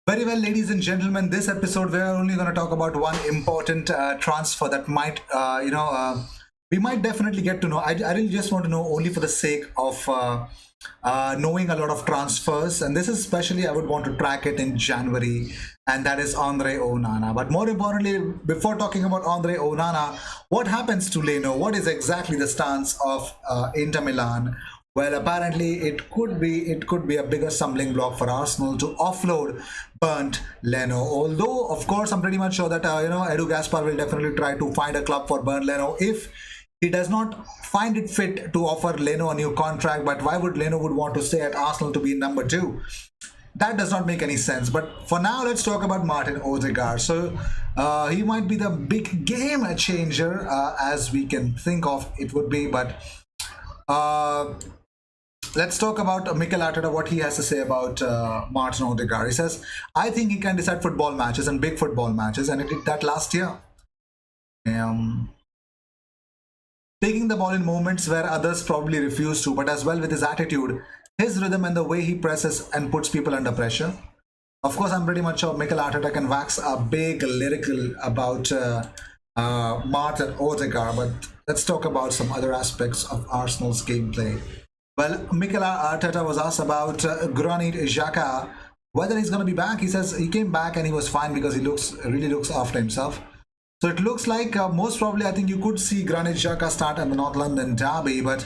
Very well, ladies and gentlemen, this episode we're only going to talk about one important transfer that might, we might definitely get to know. I really just want to know only for the sake of knowing a lot of transfers, and this is especially I would want to track it in January, and that is Andre Onana. But more importantly, before talking about Andre Onana, what happens to Leno? What is exactly the stance of Inter Milan? Well, apparently it could be a bigger stumbling block for Arsenal to offload Bernd Leno. Although, of course, I'm pretty much sure that Edu Gaspar will definitely try to find a club for Bernd Leno if he does not find it fit to offer Leno a new contract. But why would Leno would want to stay at Arsenal to be number two? That does not make any sense. But for now, let's talk about Martin Odegaard. So he might be the big game changer as we can think of it would be, but. Let's talk about Mikel Arteta, what he has to say about Martin Odegaard. He says, I think he can decide football matches and big football matches, and he did that last year. Taking the ball in moments where others probably refuse to, but as well with his attitude, his rhythm, and the way he presses and puts people under pressure. Of course, I'm pretty much sure Mikel Arteta can wax a big lyrical about Martin Odegaard, but let's talk about some other aspects of Arsenal's gameplay. Well, Mikel Arteta was asked about Granit Xhaka, whether he's going to be back. He says he came back and he was fine because he really looks after himself. So it looks like most probably I think you could see Granit Xhaka start at the North London derby. But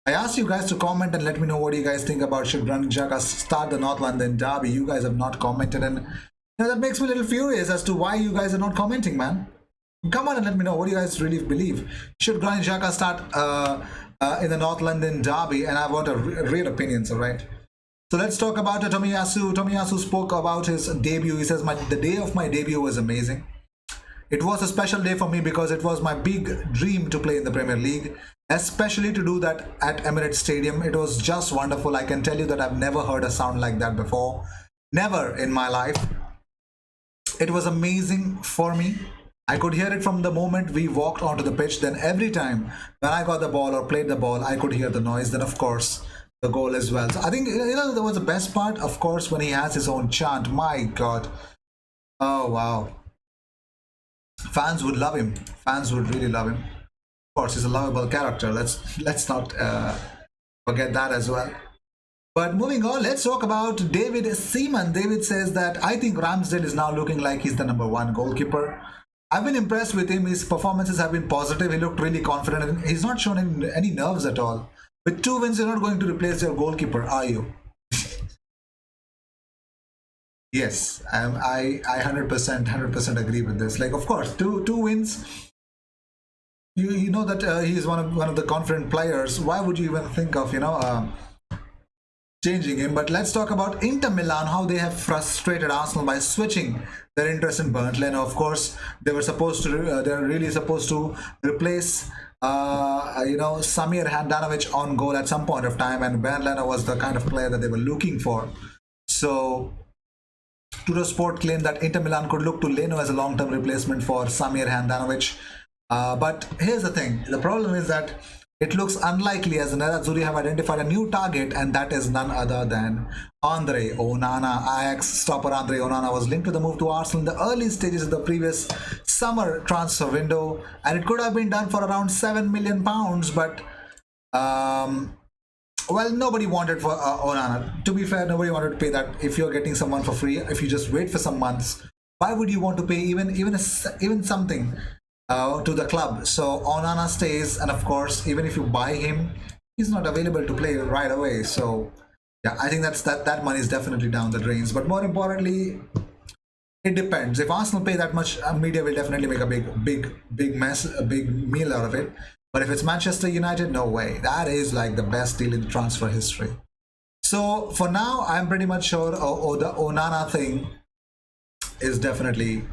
I asked you guys to comment and let me know what you guys think about should Granit Xhaka start the North London derby. You guys have not commented, and that makes me a little furious as to why you guys are not commenting, man. Come on and let me know what you guys really believe. Should Granit Xhaka start in the North London derby? And I want a real opinions, all right? So let's talk about Tomiyasu. Tomiyasu spoke about his debut. He says, the day of my debut was amazing. It was a special day for me because it was my big dream to play in the Premier League, especially to do that at Emirates Stadium. It was just wonderful. I can tell you that I've never heard a sound like that before. Never in my life. It was amazing for me. I could hear it from the moment we walked onto the pitch. Then every time when I got the ball or played the ball, I could hear the noise. Then, of course, the goal as well. So I think, that was the best part, of course, when he has his own chant. My God. Oh, wow. Fans would love him. Fans would really love him. Of course, he's a lovable character. Let's not forget that as well. But moving on, let's talk about David Seaman. David says that I think Ramsdale is now looking like he's the #1 goalkeeper. I've been impressed with him. His performances have been positive. He looked really confident, and he's not shown any nerves at all. With 2 wins, you're not going to replace your goalkeeper, are you? Yes, I 100% agree with this. Like, of course, two wins. You know that he's one of the confident players. Why would you even think of changing him? But let's talk about Inter Milan, how they have frustrated Arsenal by switching their interest in Bernd Leno. Of course, they're really supposed to replace Samir Handanovic on goal at some point of time, and Bernd Leno was the kind of player that they were looking for. So Tuttosport claimed that Inter Milan could look to Leno as a long-term replacement for Samir Handanovic. But here's the thing. The problem is that it looks unlikely, as the Nerazzurri have identified a new target, and that is none other than Andre Onana. Ajax stopper Andre Onana was linked to the move to Arsenal in the early stages of the previous summer transfer window, and it could have been done for around £7 million, but nobody wanted for Onana. To be fair, nobody wanted to pay that. If you're getting someone for free, if you just wait for some months, why would you want to pay even something to the club? So Onana stays, and of course, even if you buy him, he's not available to play right away. So yeah, I think that money is definitely down the drains. But more importantly, it depends. If Arsenal pay that much, media will definitely make a big mess, a big meal out of it. But if it's Manchester United, no way. That is like the best deal in transfer history. So for now, I'm pretty much sure the Onana thing is definitely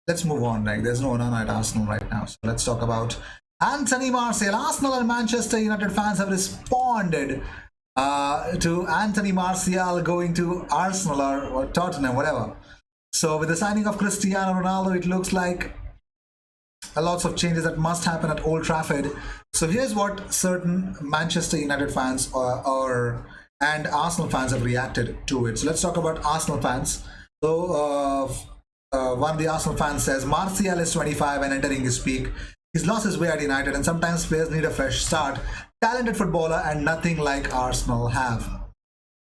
let's move on. Like, there's no Onana at Arsenal right now. So let's talk about Anthony Martial. Arsenal and Manchester United fans have responded to Anthony Martial going to Arsenal or Tottenham, whatever. So with the signing of Cristiano Ronaldo, it looks like lots of changes that must happen at Old Trafford. So here's what certain Manchester United fans or and Arsenal fans have reacted to it. So let's talk about Arsenal fans. So one of the Arsenal fans says Martial is 25 and entering his peak. He's lost his way at United, and sometimes players need a fresh start. Talented footballer and nothing like Arsenal have.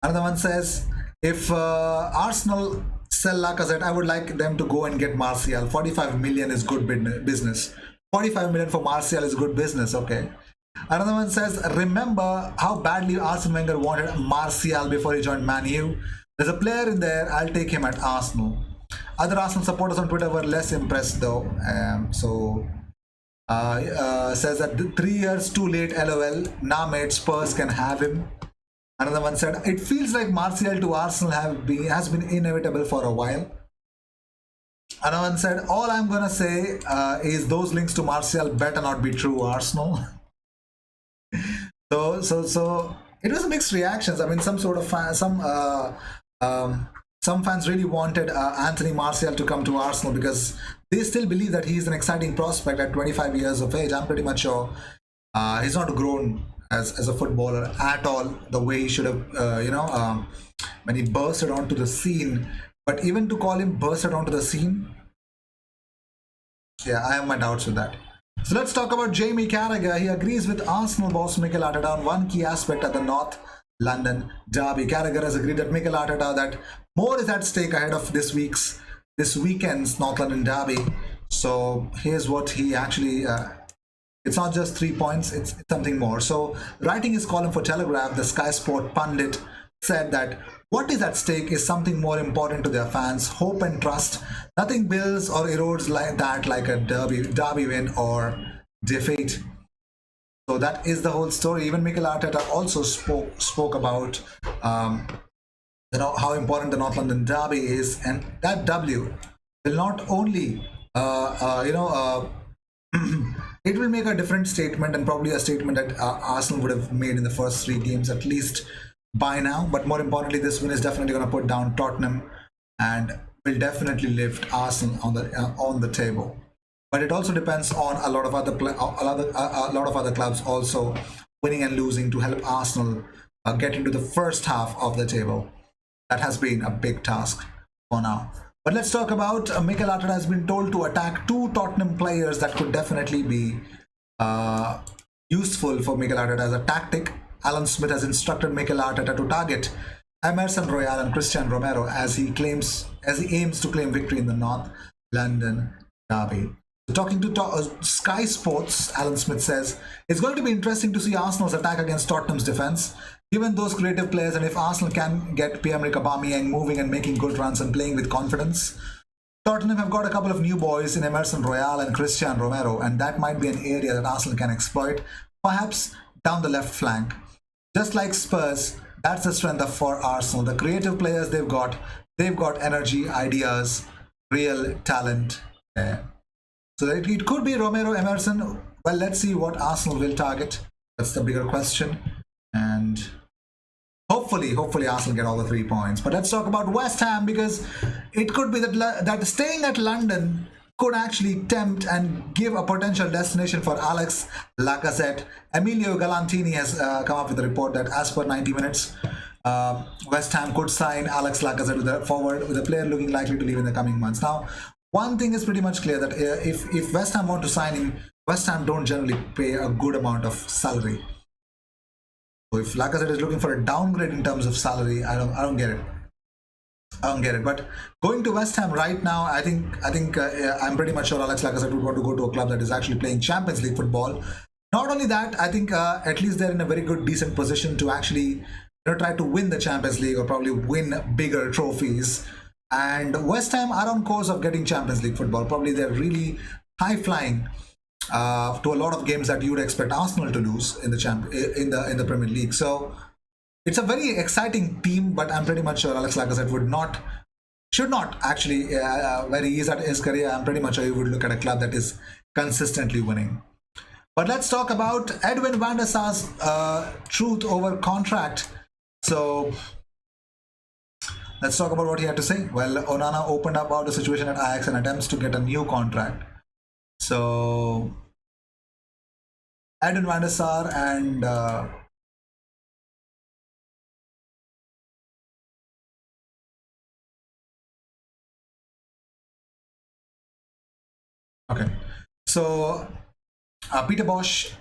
Another one says, if Arsenal sell Lacazette, I would like them to go and get Martial. 45 million is good business. 45 million for Martial is good business. Okay. Another one says, remember how badly Arsene Wenger wanted Martial before he joined Man U? There's a player in there, I'll take him at Arsenal. Other Arsenal supporters on Twitter were less impressed though. Says that 3 years too late, lol. Nah mate, Spurs can have him. Another one said, it feels like Martial to Arsenal has been inevitable for a while. Another one said, all I'm gonna say is those links to Martial better not be true, Arsenal. So it was mixed reactions. I mean, some fans really wanted Anthony Martial to come to Arsenal because they still believe that he's an exciting prospect at 25 years of age. I'm pretty much sure he's not grown as a footballer at all the way he should have, when he bursted onto the scene. But even to call him bursted onto the scene, yeah, I have my doubts with that. So let's talk about Jamie Carragher. He agrees with Arsenal boss Mikel Arteta on one key aspect at the North London derby. Carragher has agreed that Mikel Arteta that more is at stake ahead of this weekend's North London derby. So here's what he actually. It's not just 3 points; it's something more. So writing his column for Telegraph, the Sky Sport pundit said that what is at stake is something more important to their fans: hope and trust. Nothing builds or erodes like that, like a derby win or defeat. So that is the whole story. Even Mikel Arteta also spoke about how important the North London derby is, and that W will not only it will make a different statement, and probably a statement that Arsenal would have made in the first 3 games at least by now. But more importantly, this win is definitely going to put down Tottenham and will definitely lift Arsenal on the table. But it also depends on a lot of other clubs also winning and losing to help Arsenal get into the first half of the table. That has been a big task for now. But let's talk about Mikel Arteta has been told to attack 2 Tottenham players that could definitely be useful for Mikel Arteta as a tactic. Alan Smith has instructed Mikel Arteta to target Emerson Royal and Christian Romero as he aims to claim victory in the North London derby. Talking to Sky Sports, Alan Smith says, it's going to be interesting to see Arsenal's attack against Tottenham's defense. Given those creative players, and if Arsenal can get Pierre-Emerick Aubameyang moving and making good runs and playing with confidence, Tottenham have got a couple of new boys in Emerson Royal and Christian Romero, and that might be an area that Arsenal can exploit, perhaps down the left flank. Just like Spurs, that's the strength for Arsenal. The creative players they've got energy, ideas, real talent there. So it could be Romero, Emerson. Well, let's see what Arsenal will target. That's the bigger question. And hopefully Arsenal get all the 3 points. But let's talk about West Ham, because it could be that staying at London could actually tempt and give a potential destination for Alex Lacazette. Emilio Galantini has come up with a report that as per 90 minutes, West Ham could sign Alex Lacazette with a player looking likely to leave in the coming months. Now, one thing is pretty much clear, that if West Ham want to sign him, West Ham don't generally pay a good amount of salary. So if Lacazette is looking for a downgrade in terms of salary, I don't get it. But going to West Ham right now, I think I'm pretty much sure Alex Lacazette would want to go to a club that is actually playing Champions League football. Not only that, I think at least they're in a very good, decent position to actually try to win the Champions League or probably win bigger trophies. And West Ham are on course of getting Champions League football. Probably they're really high flying to a lot of games that you would expect Arsenal to lose in the Premier League. So it's a very exciting team, but I'm pretty much sure Alex Lacazette should not actually, where he is at his career, I'm pretty much sure he would look at a club that is consistently winning. But let's talk about Edwin van der Sar's truth over contract. So let's talk about what he had to say. Well, Onana opened up about the situation at Ajax and attempts to get a new contract. So Edwin van der Sar and Okay. So Peter Bosch,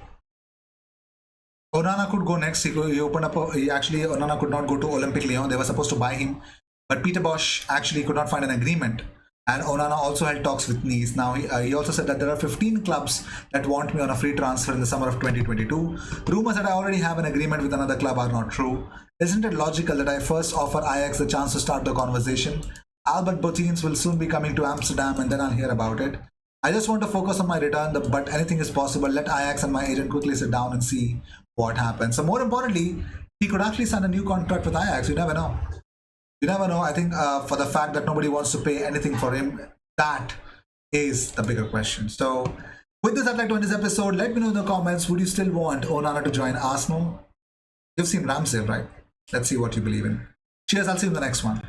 Onana could go next. He opened up. He actually Onana could not go to Olympic Lyon. They were supposed to buy him, but Peter Bosch actually could not find an agreement. And Onana also held talks with Nice. Now he also said that there are 15 clubs that want me on a free transfer in the summer of 2022. Rumors that I already have an agreement with another club are not true. Isn't it logical that I first offer Ajax the chance to start the conversation? Albert Boutins will soon be coming to Amsterdam, and then I'll hear about it. I just want to focus on my return, but anything is possible. Let Ajax and my agent quickly sit down and see what happens. So more importantly, he could actually sign a new contract with Ajax. You never know. You never know. I think for the fact that nobody wants to pay anything for him, that is the bigger question. So with this, I'd like to end this episode. Let me know in the comments, would you still want Onana to join Arsenal? You've seen Ramsdale, right? Let's see what you believe in. Cheers. I'll see you in the next one.